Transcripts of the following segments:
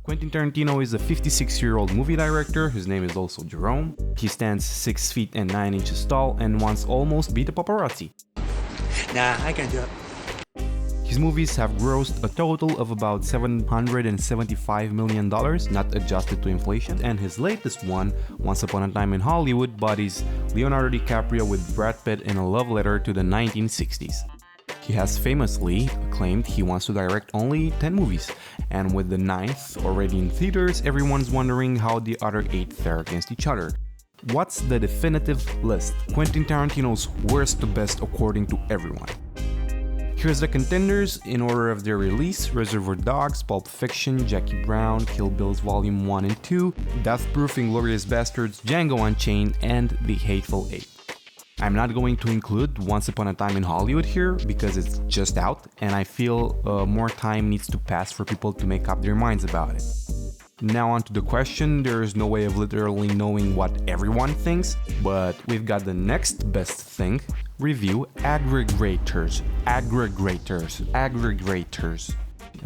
Quentin Tarantino is a 56-year-old movie director. His name is also Jerome. He stands 6 feet and 9 inches tall and once almost beat a paparazzi. Nah, I can't do it. His movies have grossed a total of about $775 million, not adjusted to inflation, and his latest one, Once Upon a Time in Hollywood, bodies Leonardo DiCaprio with Brad Pitt in a love letter to the 1960s. He has famously claimed he wants to direct only 10 movies, and with the 9th already in theaters, everyone's wondering how the other 8 fare against each other. What's the definitive list? Quentin Tarantino's worst to best according to everyone. Here's the contenders in order of their release: Reservoir Dogs, Pulp Fiction, Jackie Brown, Kill Bills Volume 1 and 2, Death Proof, Inglourious Basterds, Django Unchained, and The Hateful Eight. I'm not going to include Once Upon a Time in Hollywood here because it's just out and I feel more time needs to pass for people to make up their minds about it. Now on to the question. There is no way of literally knowing what everyone thinks, but we've got the next best thing: review aggregators.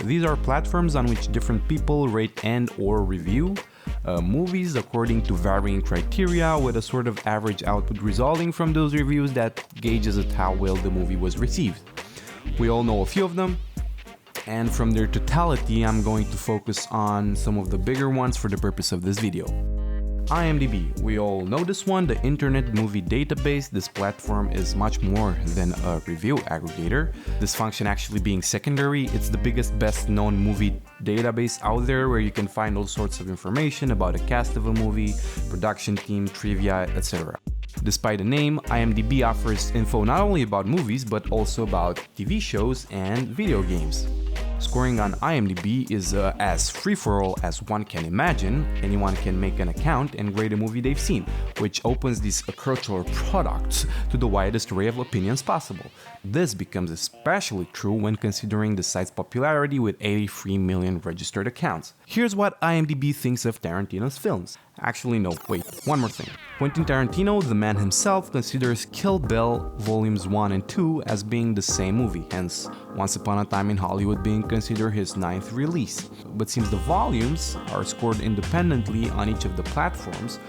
These are platforms on which different people rate and or review movies according to varying criteria, with a sort of average output resulting from those reviews that gauges at how well the movie was received. We all know a few of them, and from their totality I'm going to focus on some of the bigger ones for the purpose of this video. IMDb. We all know this one, the Internet Movie Database. This platform is much more than a review aggregator. This function actually being secondary, it's the biggest, best known movie database out there where you can find all sorts of information about a cast of a movie, production team, trivia, etc. Despite the name, IMDb offers info not only about movies but also about TV shows and video games. Scoring on IMDb is as free-for-all as one can imagine. Anyone can make an account and grade a movie they've seen, which opens these cultural products to the widest array of opinions possible. This becomes especially true when considering the site's popularity with 83 million registered accounts. Here's what IMDb thinks of Tarantino's films. Actually, no, wait, one more thing. Quentin Tarantino, the man himself, considers Kill Bill Volumes 1 and 2 as being the same movie, hence Once Upon a Time in Hollywood being considered his 9th release. But since the volumes are scored independently on each of the platforms,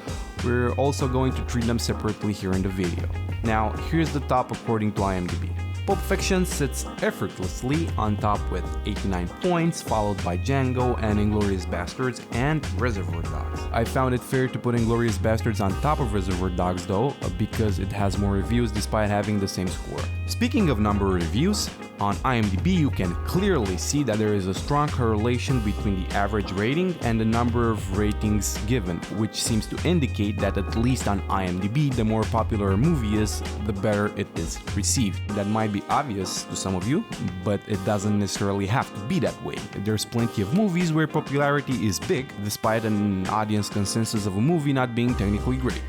we're also going to treat them separately here in the video. Now, here's the top according to IMDb. Pulp Fiction sits effortlessly on top with 89 points, followed by Django and Inglourious Basterds and Reservoir Dogs. I found it fair to put Inglourious Basterds on top of Reservoir Dogs though, because it has more reviews despite having the same score. Speaking of number of reviews, on IMDb you can clearly see that there is a strong correlation between the average rating and the number of ratings given, which seems to indicate that at least on IMDb, the more popular a movie is, the better it is received. That might be obvious to some of you, but it doesn't necessarily have to be that way. There's plenty of movies where popularity is big, despite an audience consensus of a movie not being technically great.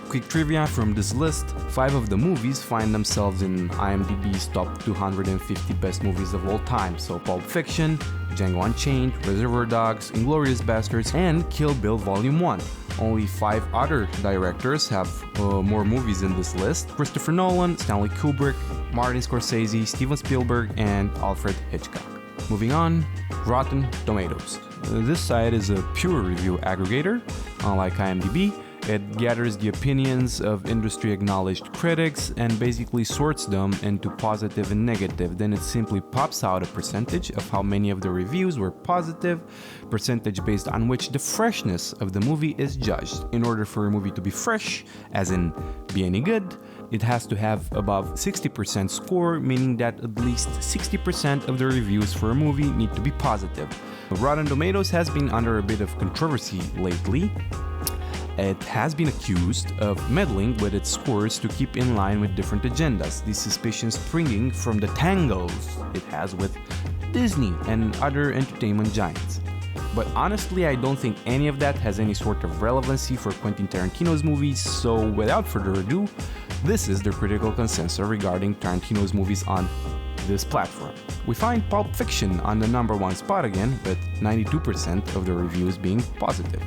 Quick trivia from this list: 5 of the movies find themselves in IMDb's top 250 best movies of all time. So Pulp Fiction, Django Unchained, Reservoir Dogs, Inglourious Basterds, and Kill Bill Volume 1. Only 5 other directors have more movies in this list: Christopher Nolan, Stanley Kubrick, Martin Scorsese, Steven Spielberg, and Alfred Hitchcock. Moving on, Rotten Tomatoes. This site is a pure review aggregator. Unlike IMDb, it gathers the opinions of industry-acknowledged critics and basically sorts them into positive and negative. Then it simply pops out a percentage of how many of the reviews were positive, percentage based on which the freshness of the movie is judged. In order for a movie to be fresh, as in be any good, it has to have above 60% score, meaning that at least 60% of the reviews for a movie need to be positive. Rotten Tomatoes has been under a bit of controversy lately. It has been accused of meddling with its scores to keep in line with different agendas, these suspicions springing from the tangles it has with Disney and other entertainment giants. But honestly, I don't think any of that has any sort of relevancy for Quentin Tarantino's movies, so without further ado, this is the critical consensus regarding Tarantino's movies on this platform. We find Pulp Fiction on the number 1 spot again, with 92% of the reviews being positive.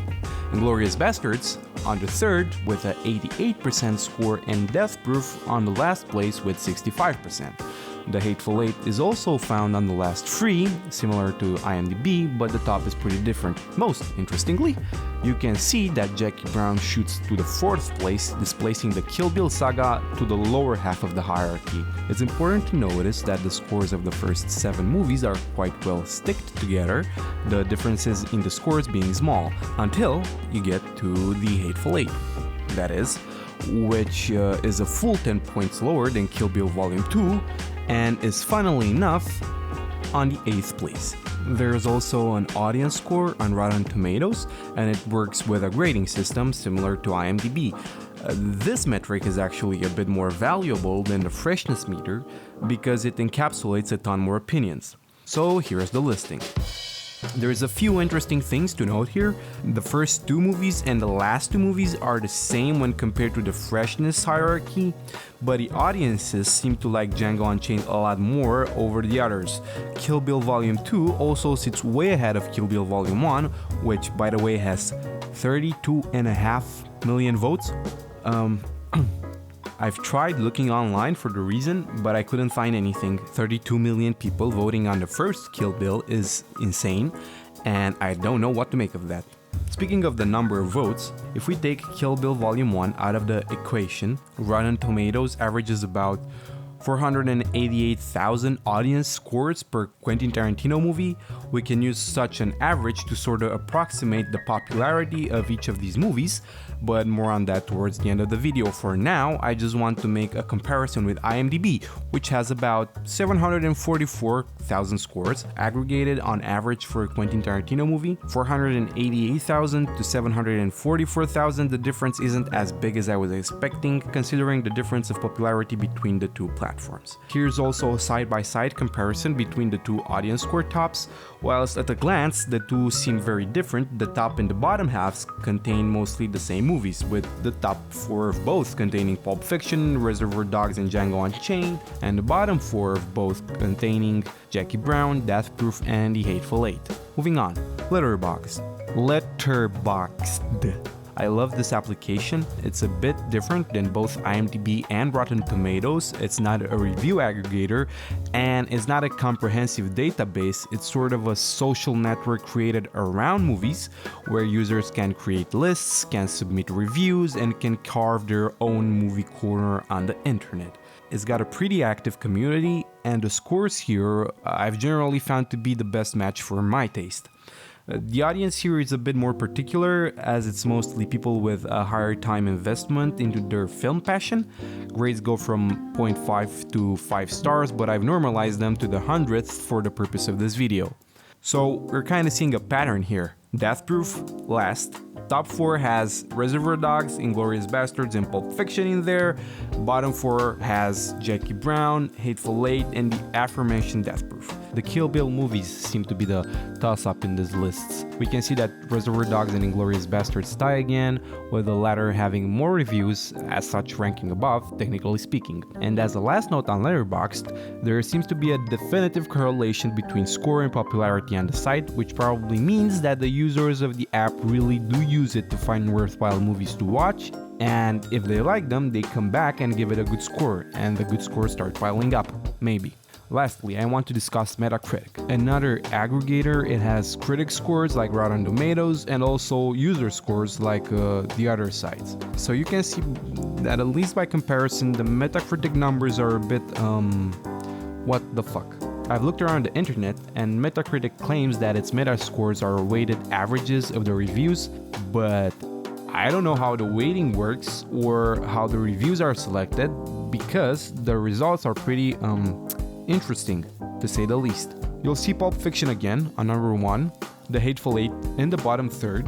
Inglourious Basterds on the 3rd with an 88% score, and Death Proof on the last place with 65%. The Hateful Eight is also found on the last three, similar to IMDb, but the top is pretty different. Most interestingly, you can see that Jackie Brown shoots to the 4th place, displacing the Kill Bill saga to the lower half of the hierarchy. It's important to notice that the scores of the first 7 movies are quite well sticked together, the differences in the scores being small, until you get to the Hateful Eight. That is, which is a full 10 points lower than Kill Bill Volume 2, and is funnily enough on the 8th place. There's also an audience score on Rotten Tomatoes, and it works with a grading system similar to IMDb. This metric is actually a bit more valuable than the freshness meter because it encapsulates a ton more opinions. So here's the listing. There's a few interesting things to note here. The first 2 movies and the last 2 movies are the same when compared to the freshness hierarchy, but the audiences seem to like Django Unchained a lot more over the others. Kill Bill Volume 2 also sits way ahead of Kill Bill Volume 1, which by the way has 32.5 million votes. I've tried looking online for the reason, but I couldn't find anything. 32 million people voting on the first Kill Bill is insane, and I don't know what to make of that. Speaking of the number of votes, if we take Kill Bill Volume 1 out of the equation, Rotten Tomatoes averages about 488,000 audience scores per Quentin Tarantino movie. We can use such an average to sort of approximate the popularity of each of these movies, but more on that towards the end of the video. For now, I just want to make a comparison with IMDb, which has about 744,000 scores aggregated on average for a Quentin Tarantino movie. 488,000 to 744,000, the difference isn't as big as I was expecting, considering the difference of popularity between the two platforms. Here's also a side-by-side comparison between the 2 audience score tops. Whilst at a glance the 2 seem very different, the top and the bottom halves contain mostly the same movies, with the top 4 of both containing Pulp Fiction, Reservoir Dogs, and Django Unchained, and the bottom 4 of both containing Jackie Brown, Death Proof, and The Hateful Eight. Moving on, Letterboxd. I love this application. It's a bit different than both IMDb and Rotten Tomatoes. It's not a review aggregator, and it's not a comprehensive database. It's sort of a social network created around movies where users can create lists, can submit reviews, and can carve their own movie corner on the internet. It's got a pretty active community, and the scores here I've generally found to be the best match for my taste. The audience here is a bit more particular, as it's mostly people with a higher time investment into their film passion. Grades go from 0.5 to 5 stars, but I've normalized them to the 100th for the purpose of this video. So we're kind of seeing a pattern here. Death Proof last. Top 4 has Reservoir Dogs, Inglourious Basterds, and Pulp Fiction in there. Bottom 4 has Jackie Brown, Hateful Eight, and the aforementioned Death Proof. The Kill Bill movies seem to be the toss-up in these lists. We can see that Reservoir Dogs and Inglourious Basterds tie again, with the latter having more reviews, as such ranking above, technically speaking. And as a last note on Letterboxd, there seems to be a definitive correlation between score and popularity on the site, which probably means that the users of the app really do use it to find worthwhile movies to watch, and if they like them, they come back and give it a good score, and the good scores start piling up, maybe. Lastly, I want to discuss Metacritic, another aggregator. It has critic scores like Rotten Tomatoes and also user scores like the other sites. So you can see that at least by comparison, the Metacritic numbers are a bit, what the fuck. I've looked around the internet, and Metacritic claims that its meta scores are weighted averages of the reviews, but I don't know how the weighting works or how the reviews are selected, because the results are pretty interesting, to say the least. You'll see Pulp Fiction again on number 1, The Hateful Eight in the bottom 3rd,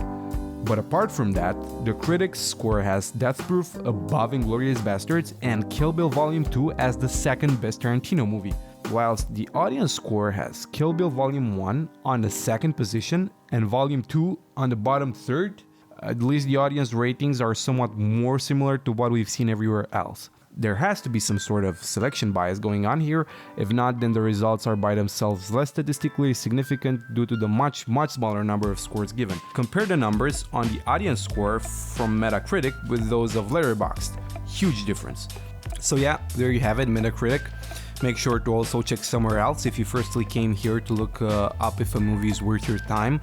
but apart from that, the critics' score has Death Proof above Inglourious Basterds and Kill Bill Volume 2 as the 2nd best Tarantino movie, whilst the audience score has Kill Bill Volume 1 on the 2nd position and Volume 2 on the bottom 3rd. At least the audience ratings are somewhat more similar to what we've seen everywhere else. There has to be some sort of selection bias going on here. If not, then the results are by themselves less statistically significant due to the much smaller number of scores given. Compare the numbers on the audience score from Metacritic with those of Letterboxd. Huge difference. So yeah, there you have it, Metacritic. Make sure to also check somewhere else if you firstly came here to look up if a movie is worth your time.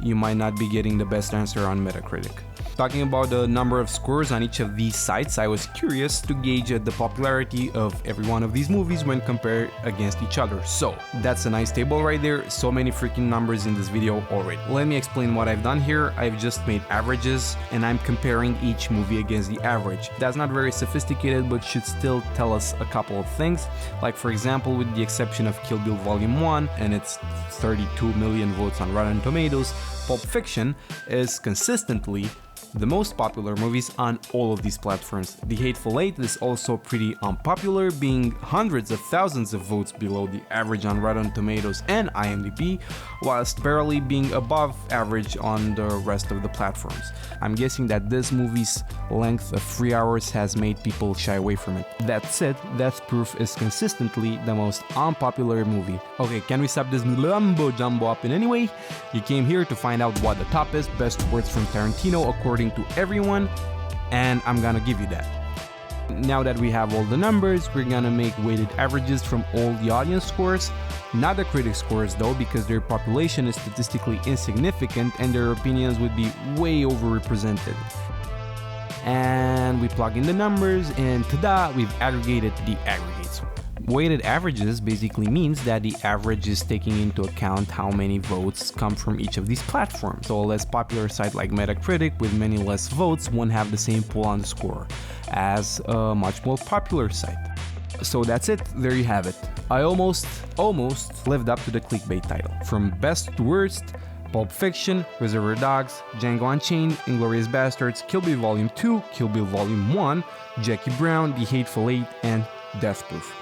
You might not be getting the best answer on Metacritic. Talking about the number of scores on each of these sites, I was curious to gauge the popularity of every one of these movies when compared against each other. So, that's a nice table right there, so many freaking numbers in this video already. Let me explain what I've done here. I've just made averages and I'm comparing each movie against the average. That's not very sophisticated but should still tell us a couple of things. Like for example, with the exception of Kill Bill Volume 1 and its 32 million votes on Rotten Tomatoes, Pulp Fiction is consistently the most popular movies on all of these platforms. The Hateful Eight is also pretty unpopular, being hundreds of thousands of votes below the average on Rotten Tomatoes and IMDb, whilst barely being above average on the rest of the platforms. I'm guessing that this movie's length of 3 hours has made people shy away from it. That said, Death Proof is consistently the most unpopular movie. Okay, can we stop this mumbo jumbo up in any way? You came here to find out what the top is, best words from Tarantino according to everyone, and I'm gonna give you that. Now that we have all the numbers, we're gonna make weighted averages from all the audience scores, not the critic scores though, because their population is statistically insignificant and their opinions would be way overrepresented. And we plug in the numbers and tada, we've aggregated the aggregates. Weighted averages basically means that the average is taking into account how many votes come from each of these platforms. So a less popular site like Metacritic with many less votes won't have the same pull on the score as a much more popular site. So that's it, there you have it. I almost lived up to the clickbait title. From best to worst, Pulp Fiction, Reservoir Dogs, Django Unchained, Inglourious Basterds, Kill Bill Volume 2, Kill Bill Volume 1, Jackie Brown, The Hateful Eight, and Death Proof.